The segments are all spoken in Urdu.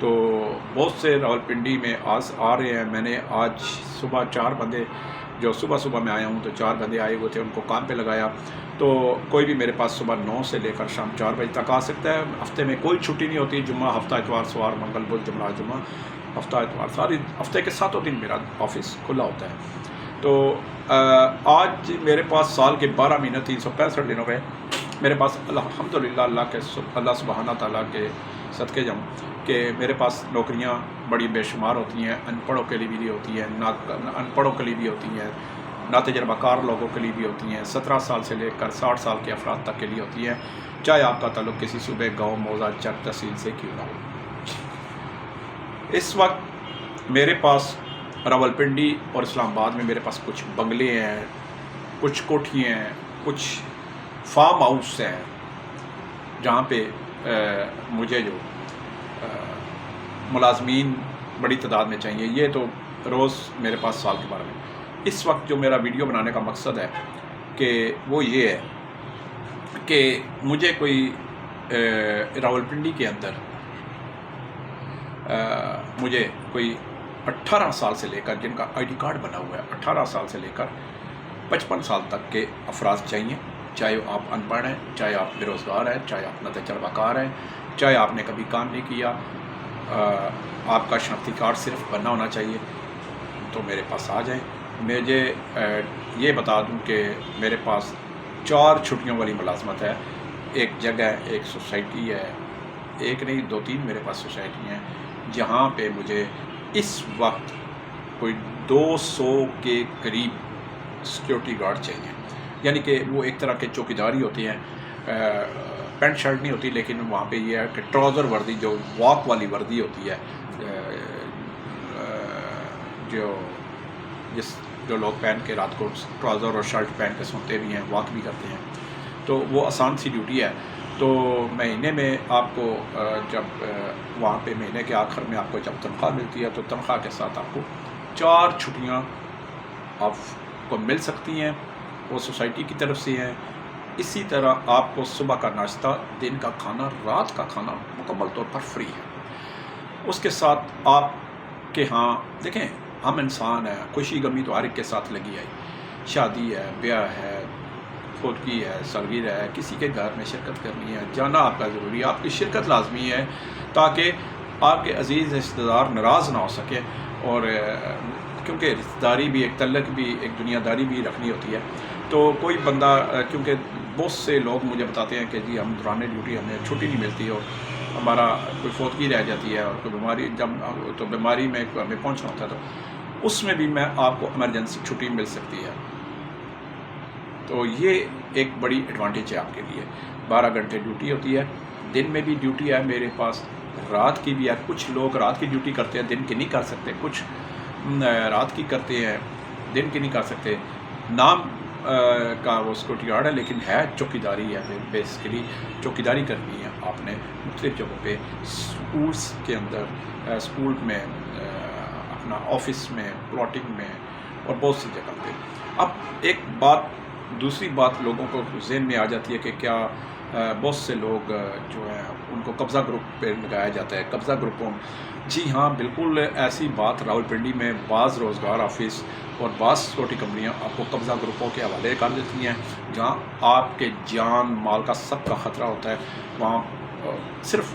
تو بہت سے راولپنڈی میں آ رہے ہیں. میں نے آج صبح 4 بندے جو صبح میں آیا ہوں تو 4 بندے آئے ہوئے تھے, ان کو کام پہ لگایا. تو کوئی بھی میرے پاس صبح 9 سے لے کر شام 4 بجے تک آ سکتا ہے. ہفتے میں کوئی چھٹی نہیں ہوتی, جمعہ ہفتہ اتوار سوار منگل بدھ جمعرات جمعہ ہفتہ اتوار ساری ہفتے کے 7 دن میرا آفس کھلا ہوتا ہے. تو آج میرے پاس سال کے 12 مہینے 365 دنوں میں میرے پاس الحمدللہ اللہ سبحانہ تعالیٰ کے صدقے جاؤں کہ میرے پاس نوکریاں بڑی بے شمار ہوتی ہیں. ان پڑھوں کے لیے بھی ہوتی ہیں, ان پڑھوں کے لیے بھی ہوتی ہیں, ناتجربہ کار لوگوں کے لیے بھی ہوتی ہیں, 17 سال سے لے کر 60 سال کے افراد تک کے لیے ہوتی ہیں, چاہے آپ کا تعلق کسی صوبے, گاؤں, موضع, چک, تحصیل سے کیوں نہ ہو. اس وقت میرے پاس راولپنڈی اور اسلام آباد میں میرے پاس کچھ بنگلے ہیں, کچھ کوٹھیاں ہیں, کچھ فارم ہاؤس ہیں جہاں پہ مجھے جو ملازمین بڑی تعداد میں چاہیے. یہ تو روز میرے پاس سال کے بارے میں. اس وقت جو میرا ویڈیو بنانے کا مقصد ہے کہ وہ یہ ہے کہ مجھے کوئی راولپنڈی کے اندر مجھے کوئی 18 سال سے لے کر جن کا آئی ڈی کارڈ بنا ہوا ہے 18 سال سے لے کر 55 سال تک کے افراد چاہیے, چاہے آپ ان پڑھ ہیں, چاہے آپ بے روزگار ہیں, چاہے آپ ناتجربہ کار ہیں, چاہے آپ نے کبھی کام نہیں کیا, آپ کا شناختی کارڈ صرف بنا ہونا چاہیے. تو میرے پاس آ جائیں. مجھے یہ بتا دوں کہ میرے پاس 4 چھٹیوں والی ملازمت ہے. ایک جگہ ہے, ایک سوسائٹی ہے, ایک نہیں 2-3 میرے پاس سوسائٹی ہیں جہاں پہ مجھے اس وقت کوئی 200 کے قریب سیکیورٹی گارڈ چاہیے. یعنی کہ وہ ایک طرح کے چوکیداری ہوتی ہیں, پینٹ شرٹ نہیں ہوتی, لیکن وہاں پہ یہ ہے کہ ٹراؤزر وردی جو واک والی وردی ہوتی ہے, جو لوگ پہن کے رات کو ٹراؤزر اور شرٹ پہن کے سوتے بھی ہیں, واک بھی کرتے ہیں, تو وہ آسان سی ڈیوٹی ہے. تو مہینے میں آپ کو جب وہاں پہ مہینے کے آخر میں آپ کو جب تنخواہ ملتی ہے تو تنخواہ کے ساتھ آپ کو 4 چھٹیاں آپ کو مل سکتی ہیں, وہ سوسائٹی کی طرف سے ہیں. اسی طرح آپ کو صبح کا ناشتہ, دن کا کھانا, رات کا کھانا مکمل طور پر فری ہے. اس کے ساتھ آپ کے ہاں دیکھیں ہم انسان ہیں, خوشی غمی تو ہر ایک کے ساتھ لگی آئی, شادی ہے, بیاہ ہے, خودکی ہے, سالگرہ ہے, کسی کے گھر میں شرکت کرنی ہے, جانا آپ کا ضروری ہے, آپ کی شرکت لازمی ہے تاکہ آپ کے عزیز رشتہ دار ناراض نہ ہو سکے. اور کیونکہ رشتہ داری بھی ایک تعلق بھی ایک دنیا داری بھی رکھنی ہوتی ہے. تو کوئی بندہ, کیونکہ بہت سے لوگ مجھے بتاتے ہیں کہ جی ہم دوران ڈیوٹی ہمیں چھٹی نہیں ملتی اور ہمارا کوئی فوتگی رہ جاتی ہے اور کوئی بیماری, جب تو بیماری میں ہمیں پہنچنا ہوتا ہے تو اس میں بھی میں آپ کو ایمرجنسی چھٹی مل سکتی ہے. تو یہ ایک بڑی ایڈوانٹیج ہے آپ کے لیے. 12 گھنٹے ڈیوٹی ہوتی ہے, دن میں بھی ڈیوٹی ہے میرے پاس, رات کی بھی ہے. کچھ لوگ رات کی ڈیوٹی کرتے ہیں, دن کی نہیں کر سکتے, کچھ رات کی کرتے ہیں, دن کی نہیں کر سکتے. نام کا وہ سیکورٹی گارڈ ہے لیکن ہے چوکیداری ہے, بیسیکلی چوکیداری کرنی ہے آپ نے مختلف جگہوں پہ, اسکولس کے اندر, اسکول میں, اپنا آفس میں, پلاٹنگ میں اور بہت سی جگہ پہ. اب ایک بات, دوسری بات لوگوں کو ذہن میں آ جاتی ہے کہ کیا بہت سے لوگ جو ہیں ان کو قبضہ گروپ پہ لگایا جاتا ہے, قبضہ گروپوں. جی ہاں, بالکل ایسی بات راولپنڈی میں بعض روزگار آفس اور بعض سیکورٹی کمپنیاں آپ کو قبضہ گروپوں کے حوالے کر دیتی ہیں جہاں آپ کے جان مال کا سب کا خطرہ ہوتا ہے. وہاں صرف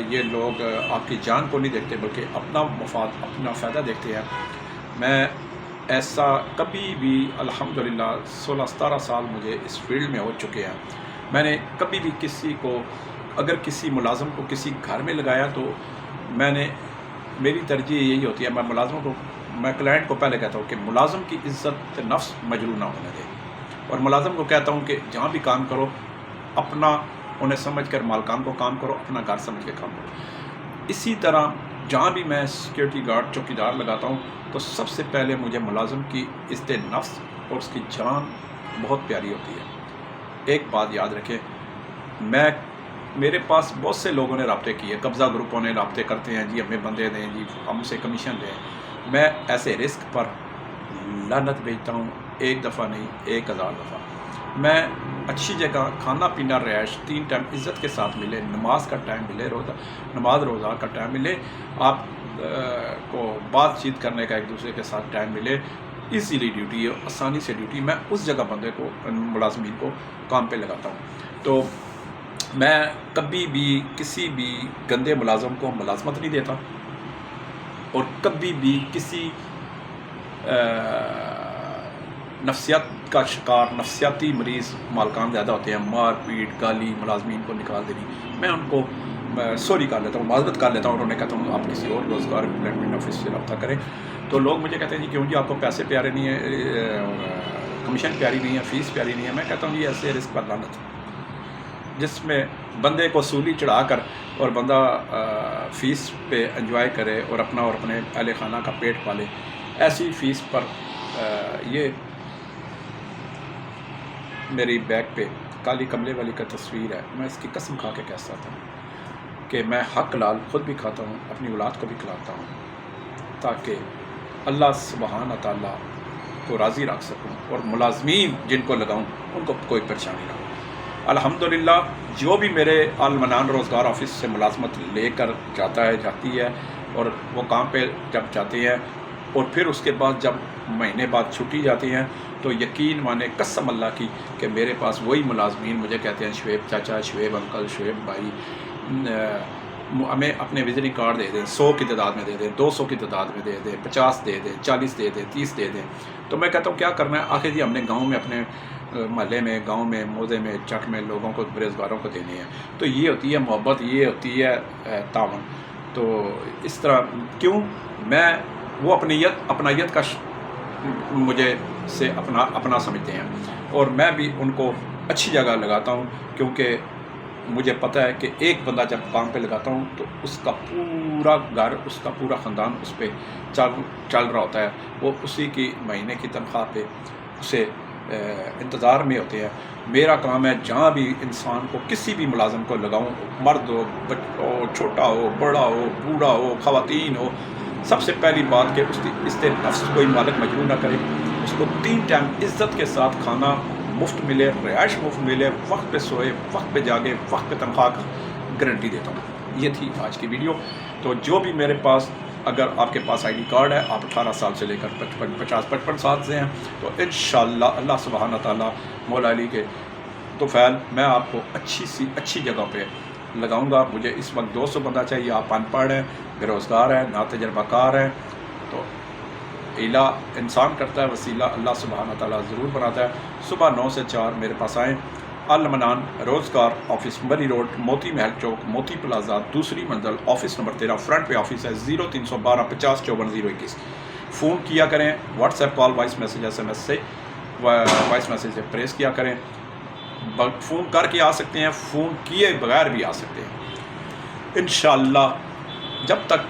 یہ لوگ آپ کی جان کو نہیں دیکھتے بلکہ اپنا مفاد, اپنا فائدہ دیکھتے ہیں. میں ایسا کبھی بھی الحمدللہ 16-17 سال مجھے اس فیلڈ میں ہو چکے ہیں, میں نے کبھی بھی کسی کو, اگر کسی ملازم کو کسی گھر میں لگایا تو میں نے, میری ترجیح یہی ہوتی ہے, میں ملازموں کو, میں کلائنٹ کو پہلے کہتا ہوں کہ ملازم کی عزت نفس مجروح نہ ہونے دے, اور ملازم کو کہتا ہوں کہ جہاں بھی کام کرو اپنا انہیں سمجھ کر مالکان کو کام کرو, اپنا گھر سمجھ کے کام کرو. اسی طرح جہاں بھی میں سیکورٹی گارڈ چوکیدار لگاتا ہوں تو سب سے پہلے مجھے ملازم کی عزت نفس اور اس کی جان بہت پیاری ہوتی ہے. ایک بات یاد رکھیں, میرے پاس بہت سے لوگوں نے رابطے کیے, قبضہ گروپوں نے رابطے کرتے ہیں, جی ہمیں بندے دیں, جی ہم سے کمیشن دیں. میں ایسے رسک پر لعنت بھیجتا ہوں, 1 دفعہ نہیں 1000 دفعہ. میں اچھی جگہ کھانا پینا رہائش 3 ٹائم عزت کے ساتھ ملے، نماز کا ٹائم ملے، نماز روزہ کا ٹائم ملے، آپ کو بات چیت کرنے کا ایک دوسرے کے ساتھ ٹائم ملے، ایزیلی ڈیوٹی ہے، آسانی سے ڈیوٹی میں اس جگہ بندے کو ملازمین کو کام پہ لگاتا ہوں۔ تو میں کبھی بھی کسی بھی گندے ملازم کو ملازمت نہیں دیتا، اور کبھی بھی کسی نفسیات کا شکار نفسیاتی مریض مالکان زیادہ ہوتے ہیں، مار پیٹ گالی ملازمین کو نکال دینی، میں ان کو سوری کر لیتا ہوں، معذرت کر لیتا ہوں، اور انہیں کہتا ہوں آپ کسی اور روزگار امپلائمنٹ آفس سے رابطہ کریں۔ تو لوگ مجھے کہتے ہیں جی کیوں جی آپ کو پیسے پیارے نہیں ہیں، کمیشن پیاری نہیں ہے، فیس پیاری نہیں ہے۔ میں کہتا ہوں جی ایسے رزق پر لعنت، جس میں بندے کو سولی چڑھا کر اور بندہ فیس پہ انجوائے کرے اور اپنا اور اپنے اہل خانہ کا پیٹ پالے، ایسی فیس پر یہ میری بیک پہ کالی کملے والی کا تصویر ہے۔ میں اس کی قسم کھا کے کہہ سکتا ہوں کہ میں حق لال خود بھی کھاتا ہوں، اپنی اولاد کو بھی کھلاتا ہوں، تاکہ اللہ سبحانہ تعالیٰ کو راضی رکھ سکوں اور ملازمین جن کو لگاؤں ان کو کوئی پریشانی نہ ہو۔ الحمدللہ جو بھی میرے المنان روزگار آفس سے ملازمت لے کر جاتا ہے جاتی ہے، اور وہ کام پہ جب جاتے ہیں اور پھر اس کے بعد جب مہینے بعد چھٹی جاتی ہیں، تو یقین مانے قسم اللہ کی کہ میرے پاس وہی ملازمین مجھے کہتے ہیں شعیب چاچا، شعیب انکل، شعیب بھائی، ہمیں اپنے وزٹنگ کارڈ دے دیں، 100 کی تعداد میں دے دیں، 200 کی تعداد میں دے دیں، 50 دے دیں، 40 دے دیں، 30 دے دیں۔ تو میں کہتا ہوں کیا کرنا ہے آخر جی، ہم نے گاؤں میں اپنے محلے میں، گاؤں میں، موزے میں، چک میں لوگوں کو، بےروزگاروں کو دینے ہیں۔ تو یہ ہوتی ہے محبت، یہ ہوتی ہے تعاون۔ تو اس طرح کیوں میں وہ اپنائیت کا مجھے سے اپنا سمجھتے ہیں، اور میں بھی ان کو اچھی جگہ لگاتا ہوں، کیونکہ مجھے پتہ ہے کہ ایک بندہ جب کام پہ لگاتا ہوں تو اس کا پورا گھر، اس کا پورا خاندان اس پہ چل رہا ہوتا ہے، وہ اسی کی مہینے کی تنخواہ پہ اسے انتظار میں ہوتے ہیں۔ میرا کام ہے جہاں بھی انسان کو، کسی بھی ملازم کو لگاؤں، مرد ہو، چھوٹا ہو، بڑا ہو، بوڑھا ہو، خواتین ہو، سب سے پہلی بات کہ اس سے نفس کوئی مالک مجبور نہ کرے، اس کو 3 ٹائم عزت کے ساتھ کھانا مفت ملے، رہائش مفت ملے، وقت پہ سوئے، وقت پہ جاگے، وقت پہ تنخواہ کا گارنٹی دیتا ہوں۔ یہ تھی آج کی ویڈیو۔ تو جو بھی میرے پاس، اگر آپ کے پاس آئی ڈی کارڈ ہے، آپ 18 سال سے لے کر 55 سال سے ہیں، تو انشاءاللہ اللہ سبحانہ تعالیٰ مولا علی کے توفیل میں آپ کو اچھی جگہ پہ لگاؤں گا۔ مجھے اس وقت 200 بندہ چاہیے، آپ ان پڑھ ہیں، بے روزگار ہیں، نا تجربہ کار ہیں، تو الہ انسان کرتا ہے، وسیلہ اللہ سبحانہ تعالیٰ ضرور بناتا ہے۔ صبح 9 سے 4 میرے پاس آئیں۔ المنان روزگار آفس، مری روڈ، موتی محل چوک، موتی پلازا، دوسری منزل، آفس نمبر 13، فرنٹ پہ آفس ہے، 0312 50 54 021۔ فون کیا کریں، what's app call, voice message, SMS سے، وائس میسیج سے پریس کیا کریں۔ فون کر کے آ سکتے ہیں، فون کیے بغیر بھی آ سکتے ہیں۔ انشاءاللہ جب تک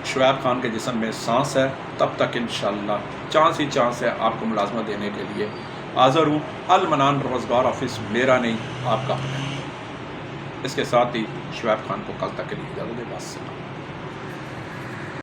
شعیب خان کے جسم میں سانس ہے تب تک انشاءاللہ چانس ہی چانس ہے آپ کو ملازمت دینے کے لیے حاضر ہوں۔ المنان روزگار آفس میرا نہیں، آپ کا ہے۔ اس کے ساتھ ہی شعیب خان کو کل تک کے لیے اجازت دیں، بس۔